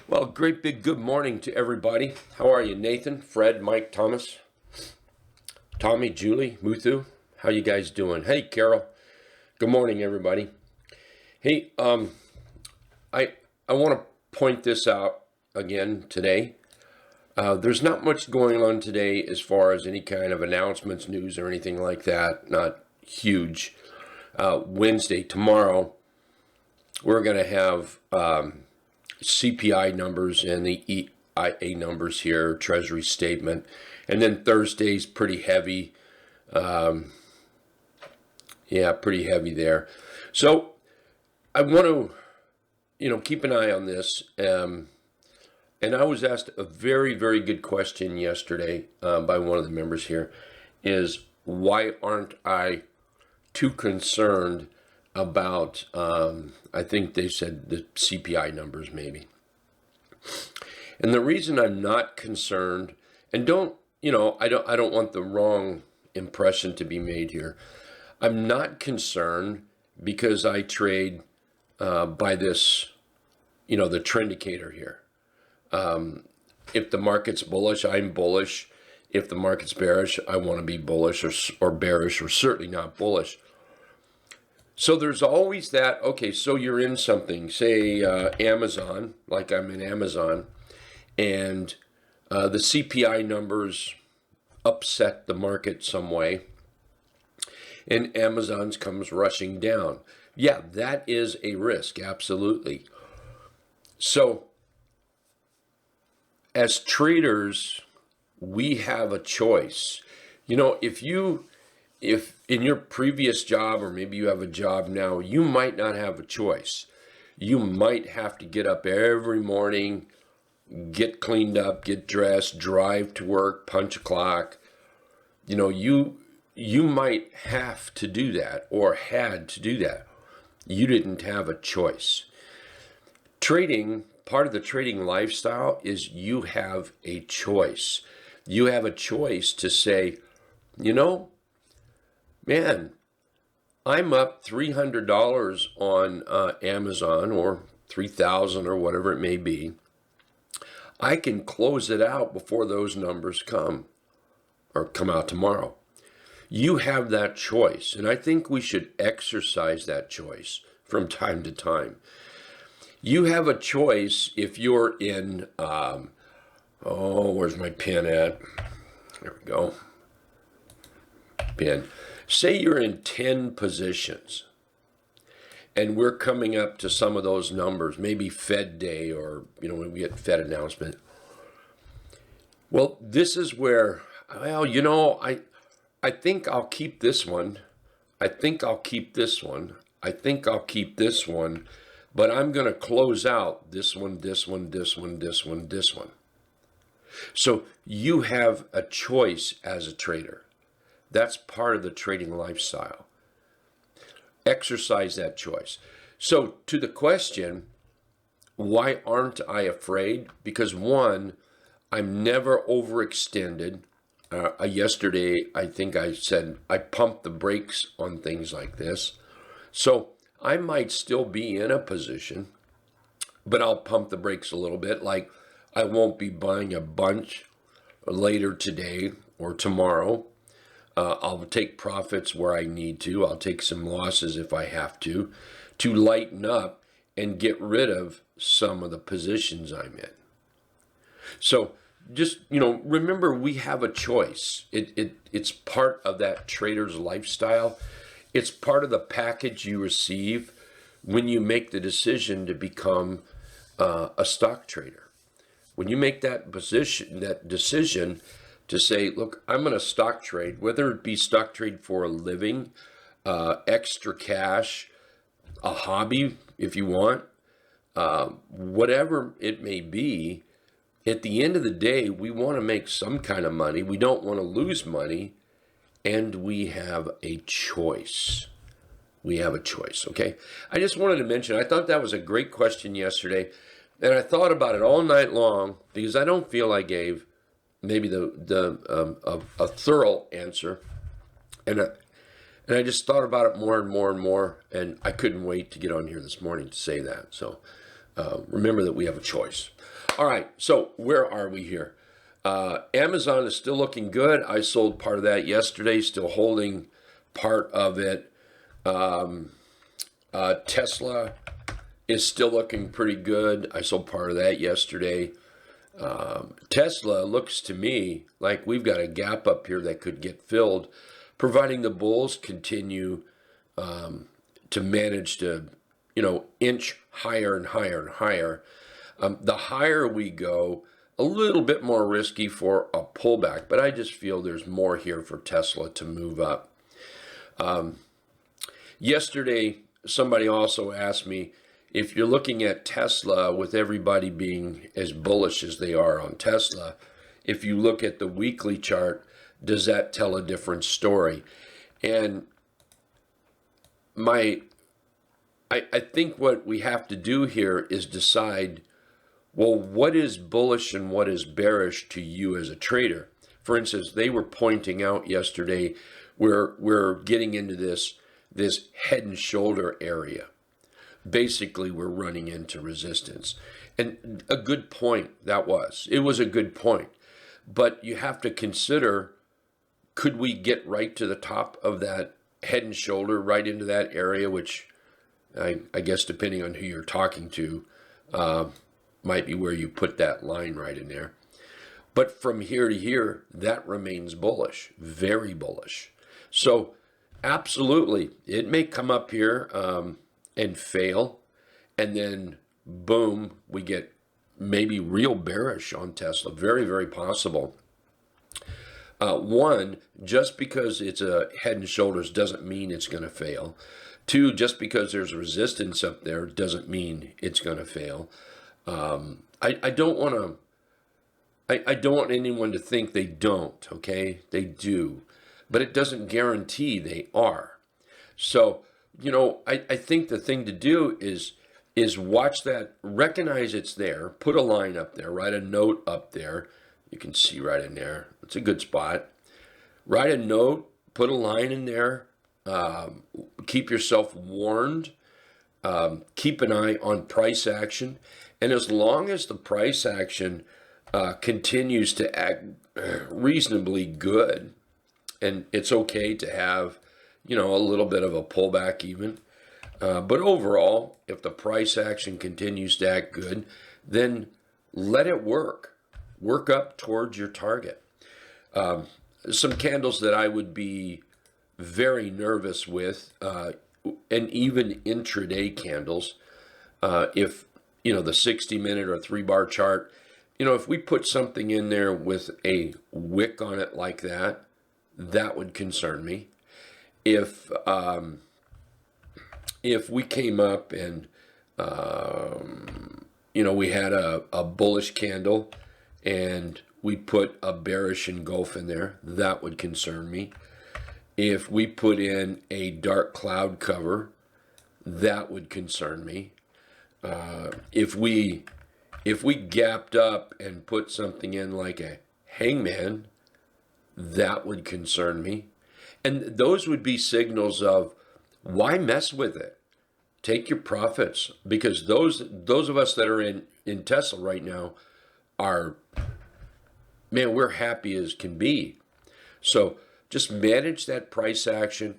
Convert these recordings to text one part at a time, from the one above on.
Well, great big good morning to everybody. How are you, Nathan, Fred, Mike, Thomas, Tommy, Julie, Muthu? How you guys doing? Hey, Carol. Good morning, everybody. Hey, I want to point this out again today. There's not much going on today as far as any kind of announcements, news, or anything like that. Not huge. Wednesday, tomorrow, we're going to have CPI numbers and the EIA numbers here, Treasury statement. And then Thursday's pretty heavy. Pretty heavy there. So I want to, keep an eye on this. And I was asked a very, very good question yesterday by one of the members here, is why aren't I too concerned about, I think they said the CPI numbers maybe. And the reason I'm not concerned, and I don't want the wrong impression to be made here. I'm not concerned because I trade by this, the trendicator here. If the market's bullish, I'm bullish. If the market's bearish, I want to be bullish or bearish, or certainly not bullish. So there's always that, okay, so you're in something, say Amazon, like I'm in Amazon, and the CPI numbers upset the market some way, and Amazon's comes rushing down. Yeah, that is a risk, absolutely. So as traders, we have a choice. If in your previous job, or maybe you have a job now, you might not have a choice. You might have to get up every morning, get cleaned up, get dressed, drive to work, punch a clock. You might have to do that, or had to do that. You didn't have a choice. Trading, part of the trading lifestyle is you have a choice. You have a choice to say, man, I'm up $300 on Amazon, or $3,000 or whatever it may be. I can close it out before those numbers come out tomorrow. You have that choice, and I think we should exercise that choice from time to time. You have a choice if you're in, where's my pen at? There we go. Pen. Say you're in 10 positions, and we're coming up to some of those numbers, maybe Fed day, or, when we get Fed announcement. Well, this is where, I think I'll keep this one. I think I'll keep this one. I think I'll keep this one, but I'm going to close out this one, this one, this one, this one, this one. So you have a choice as a trader. That's part of the trading lifestyle. Exercise that choice. So to the question, why aren't I afraid? Because one, I'm never overextended. Yesterday, I think I said I pump the brakes on things like this. So I might still be in a position, but I'll pump the brakes a little bit. Like I won't be buying a bunch later today or tomorrow. I'll take profits where I need to. I'll take some losses if I have to lighten up and get rid of some of the positions I'm in. So just, remember, we have a choice. It's part of that trader's lifestyle. It's part of the package you receive when you make the decision to become a stock trader. When you make that decision to say, look, I'm going to stock trade, whether it be stock trade for a living, extra cash, a hobby if you want, whatever it may be, at the end of the day, we want to make some kind of money. We don't want to lose money, and we have a choice. We have a choice, okay? I just wanted to mention, I thought that was a great question yesterday, and I thought about it all night long because I don't feel I gave maybe a thorough answer, and I just thought about it more and more and more, and I couldn't wait to get on here this morning to say that. So remember that we have a choice. All right, so where are we here? Amazon is still looking good. I sold part of that yesterday, still holding part of it. Tesla is still looking pretty good. I sold part of that yesterday. Tesla looks to me like we've got a gap up here that could get filled, providing the bulls continue to manage to, inch higher and higher and higher. The higher we go, a little bit more risky for a pullback, but I just feel there's more here for Tesla to move up. Yesterday, somebody also asked me, if you're looking at Tesla with everybody being as bullish as they are on Tesla, if you look at the weekly chart, does that tell a different story? And I think what we have to do here is decide, well, what is bullish and what is bearish to you as a trader? For instance, they were pointing out yesterday, we're getting into this head and shoulder area. Basically, we're running into resistance. And a good point that was. It was a good point. But you have to consider, could we get right to the top of that head and shoulder, right into that area, which I guess depending on who you're talking to, might be where you put that line right in there. But from here to here, that remains bullish, very bullish. So absolutely, it may come up here and fail, and then boom, we get maybe real bearish on Tesla. Very, very possible. One, just because it's a head and shoulders doesn't mean it's going to fail. Two, just because there's resistance up there doesn't mean it's going to fail. I don't want anyone to think they don't, okay? They do. But it doesn't guarantee they are. So, I think the thing to do is watch that, recognize it's there, put a line up there, write a note up there. You can see right in there. It's a good spot. Write a note, put a line in there. Keep yourself warned. Keep an eye on price action. And as long as the price action continues to act reasonably good, and it's okay to have, a little bit of a pullback even. But overall, if the price action continues to act good, then let it work. Work up towards your target. Some candles that I would be very nervous with, and even intraday candles, if, the 60-minute or 3-bar chart, if we put something in there with a wick on it like that, that would concern me. If we came up and, we had a bullish candle and we put a bearish engulf in there, that would concern me. If we put in a dark cloud cover, that would concern me. If we gapped up and put something in like a hangman, that would concern me. And those would be signals of, why mess with it? Take your profits, because those of us that are in Tesla right now are, man, we're happy as can be. So just manage that price action.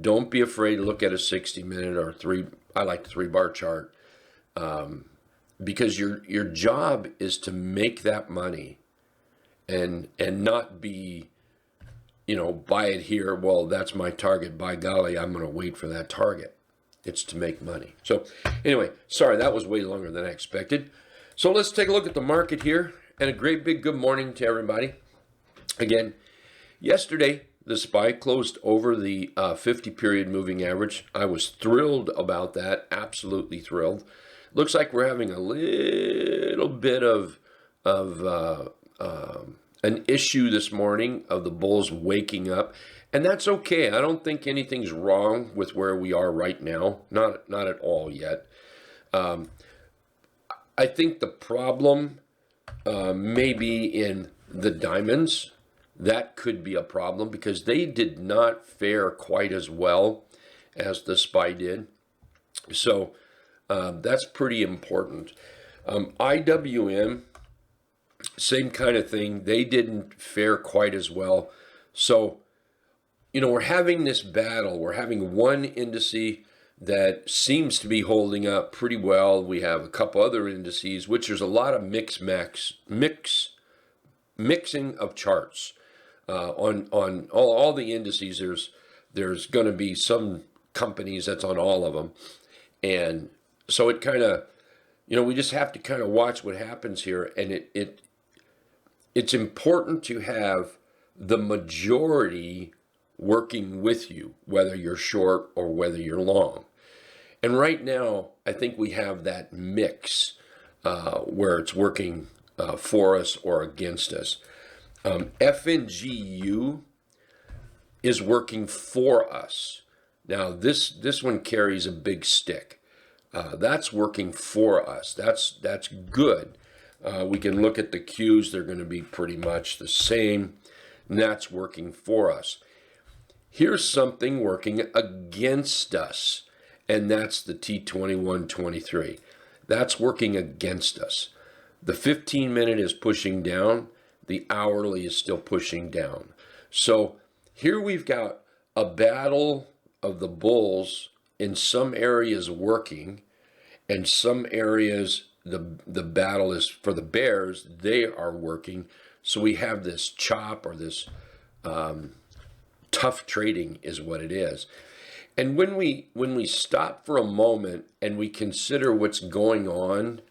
Don't be afraid to look at a 60-minute or I like the 3-bar chart, because your job is to make that money and not be, buy it here. Well, that's my target. By golly, I'm going to wait for that target. It's to make money. So anyway, sorry, that was way longer than I expected. So let's take a look at the market here, and a great big good morning to everybody. Again, yesterday, the SPY closed over the 50-period moving average. I was thrilled about that, absolutely thrilled. Looks like we're having a little bit of an issue this morning of the bulls waking up, and that's okay. I don't think anything's wrong with where we are right now, not at all yet. I think the problem may be in the diamonds. That could be a problem because they did not fare quite as well as the SPY did. So that's pretty important. IWM same kind of thing. They didn't fare quite as well. So, we're having this battle. We're having one indice that seems to be holding up pretty well. We have a couple other indices, which there's a lot of mixing of charts on all the indices. There's going to be some companies that's on all of them, and so it kind of, we just have to kind of watch what happens here, and it's important to have the majority working with you, whether you're short or whether you're long. And right now, I think we have that mix where it's working for us or against us. FNGU is working for us. Now, this one carries a big stick. That's working for us. That's good. We can look at the Qs. They're going to be pretty much the same. And that's working for us. Here's something working against us, and that's the T2123. That's working against us. The 15-minute is pushing down. The hourly is still pushing down. So here we've got a battle of the bulls, in some areas working, and some areas the battle is for the bears. They are working. So we have this chop, or this tough trading is what it is. And when we stop for a moment and we consider what's going on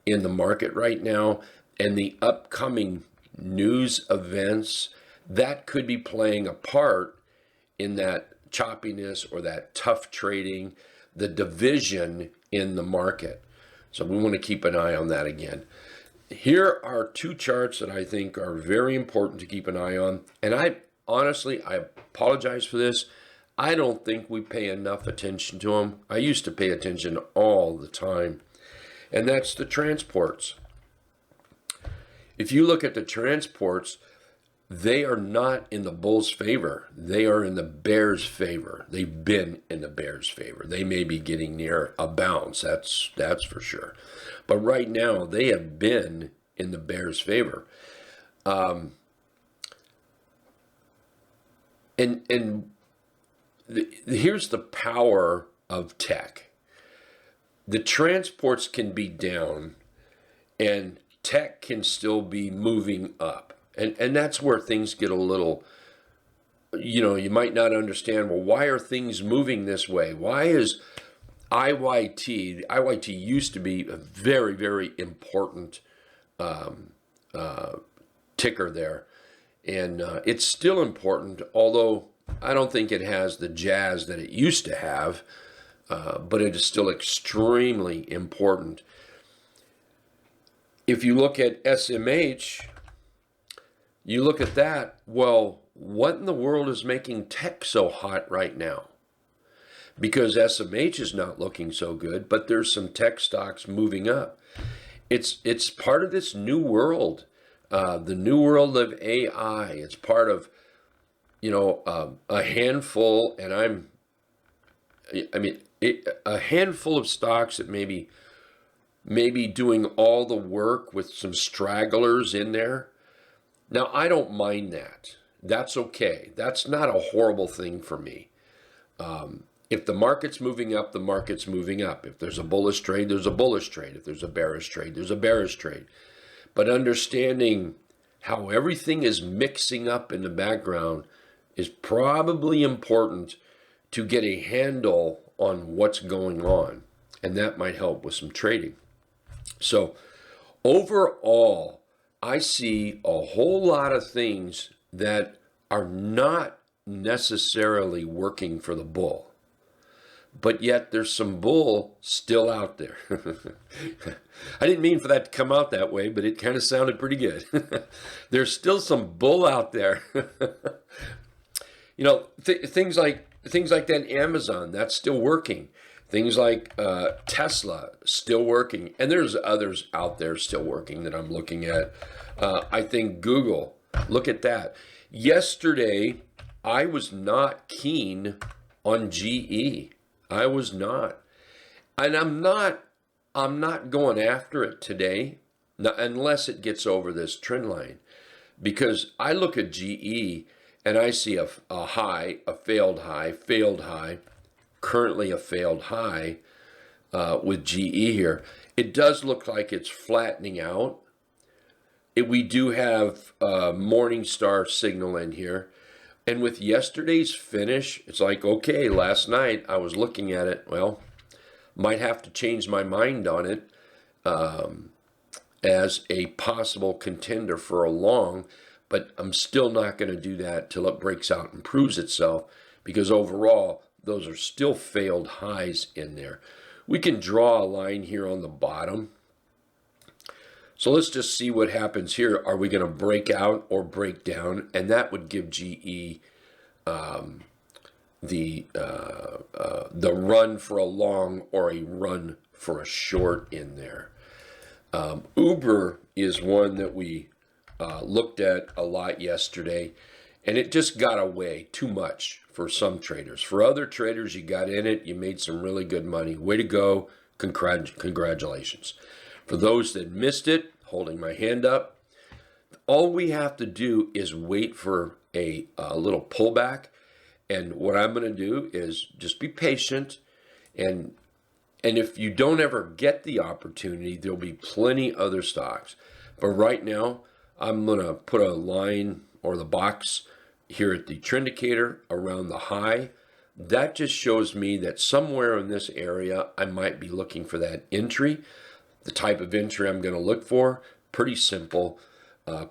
in the market right now and the upcoming news events, that could be playing a part in that choppiness or that tough trading, the division in the market. So we want to keep an eye on that again. Here are two charts that I think are very important to keep an eye on. And I apologize for this. I don't think we pay enough attention to them. I used to pay attention all the time. And that's the transports. If you look at the transports, they are not in the bulls' favor. They are in the bears' favor. They've been in the bears' favor. They may be getting near a bounce. That's for sure. But right now, they have been in the bears' favor. Here's the power of tech. The transports can be down, and tech can still be moving up. And that's where things get a little, you might not understand, well, why are things moving this way? Why is IYT used to be a very, very important ticker there. And it's still important, although I don't think it has the jazz that it used to have, but it is still extremely important. If you look at SMH, you look at that, well, what in the world is making tech so hot right now? Because SMH is not looking so good, but there's some tech stocks moving up. It's part of this new world, the new world of AI. It's part of, a handful, and a handful of stocks that maybe doing all the work with some stragglers in there. Now, I don't mind that. That's okay. That's not a horrible thing for me. If the market's moving up, the market's moving up. If there's a bullish trade, there's a bullish trade. If there's a bearish trade, there's a bearish trade. But understanding how everything is mixing up in the background is probably important to get a handle on what's going on. And that might help with some trading. So overall, I see a whole lot of things that are not necessarily working for the bull. But yet there's some bull still out there. I didn't mean for that to come out that way, but it kind of sounded pretty good. There's still some bull out there. Things like that Amazon, that's still working. Things like Tesla, still working. And there's others out there still working that I'm looking at. I think Google, look at that. Yesterday, I was not keen on GE. I was not. And I'm not going after it today. unless it gets over this trend line. Because I look at GE and I see a high, a failed high, currently a failed high with GE here. It does look like it's flattening out. We do have Morningstar signal in here. And with yesterday's finish, it's like, okay, last night I was looking at it. Well, might have to change my mind on it as a possible contender for a long, but I'm still not going to do that till it breaks out and proves itself, because overall, those are still failed highs in there. We can draw a line here on the bottom. So let's just see what happens here. Are we going to break out or break down? And that would give GE the run for a long or a run for a short in there. Uber is one that we looked at a lot yesterday, and it just got away too much for some traders. For other traders, you got in it, you made some really good money. Way to go. Congratulations. For those that missed it, holding my hand up, all we have to do is wait for a little pullback. And what I'm going to do is just be patient. And if you don't ever get the opportunity, there'll be plenty other stocks. But right now, I'm going to put a line or the box here at the trend indicator around the high. That just shows me that somewhere in this area, I might be looking for that entry. The type of entry I'm going to look for, pretty simple,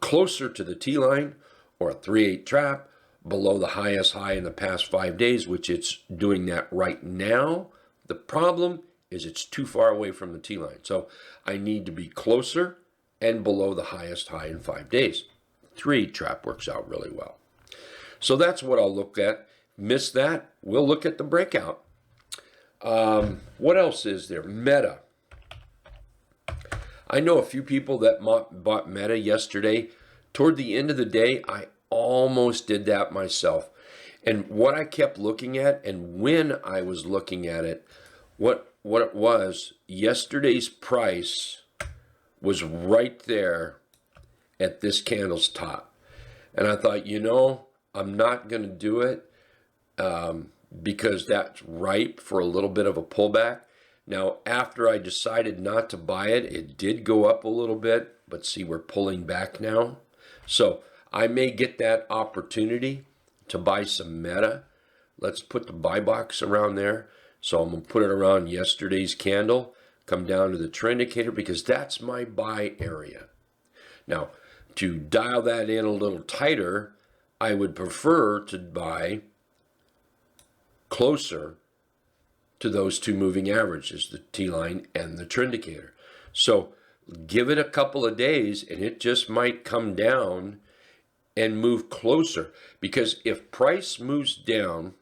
closer to the T-line or a 3/8 trap below the highest high in the past 5 days, which it's doing that right now. The problem is it's too far away from the T-line. So I need to be closer and below the highest high in 5 days. 3/8 trap works out really well. So that's what I'll look at. Miss that, we'll look at the breakout. What else is there? Meta. I know a few people that bought Meta yesterday. Toward the end of the day, I almost did that myself. And what I kept looking at, and when I was looking at it, what it was, yesterday's price was right there at this candle's top. And I thought, I'm not going to do it because that's ripe for a little bit of a pullback. Now, after I decided not to buy it, it did go up a little bit, but see, we're pulling back now. So I may get that opportunity to buy some Meta. Let's put the buy box around there. So I'm going to put it around yesterday's candle, come down to the trend indicator, because that's my buy area. Now, to dial that in a little tighter, I would prefer to buy closer to those two moving averages, the T-line and the trend indicator. So give it a couple of days and it just might come down and move closer. Because if price moves down,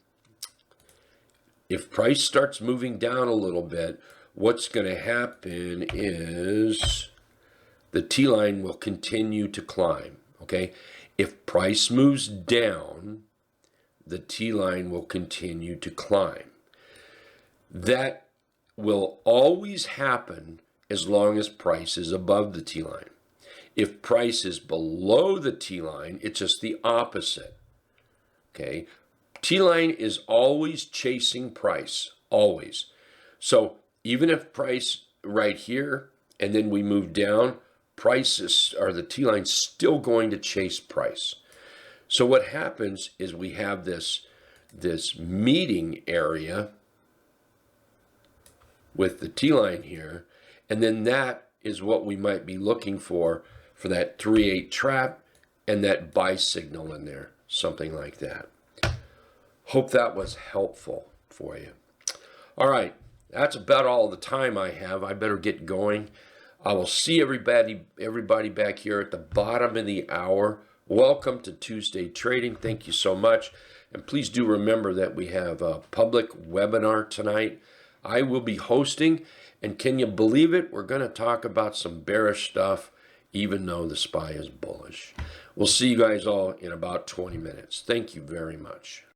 if price starts moving down a little bit, what's going to happen is the T-line will continue to climb, okay? If price moves down, the T-line will continue to climb. That will always happen as long as price is above the T-line. If price is below the T-line, it's just the opposite, okay? T-line is always chasing price, always. So even if price right here, and then we move down, prices or the T-line still going to chase price. So what happens is we have this meeting area with the T-line here, and then that is what we might be looking for that 3/8 trap and that buy signal in there, something like that. Hope that was helpful for you. All right, that's about all the time I have. I better get going. I will see everybody back here at the bottom of the hour. Welcome to Tuesday Trading. Thank you so much. And please do remember that we have a public webinar tonight. I will be hosting, and can you believe it? We're going to talk about some bearish stuff, even though the SPY is bullish. We'll see you guys all in about 20 minutes. Thank you very much.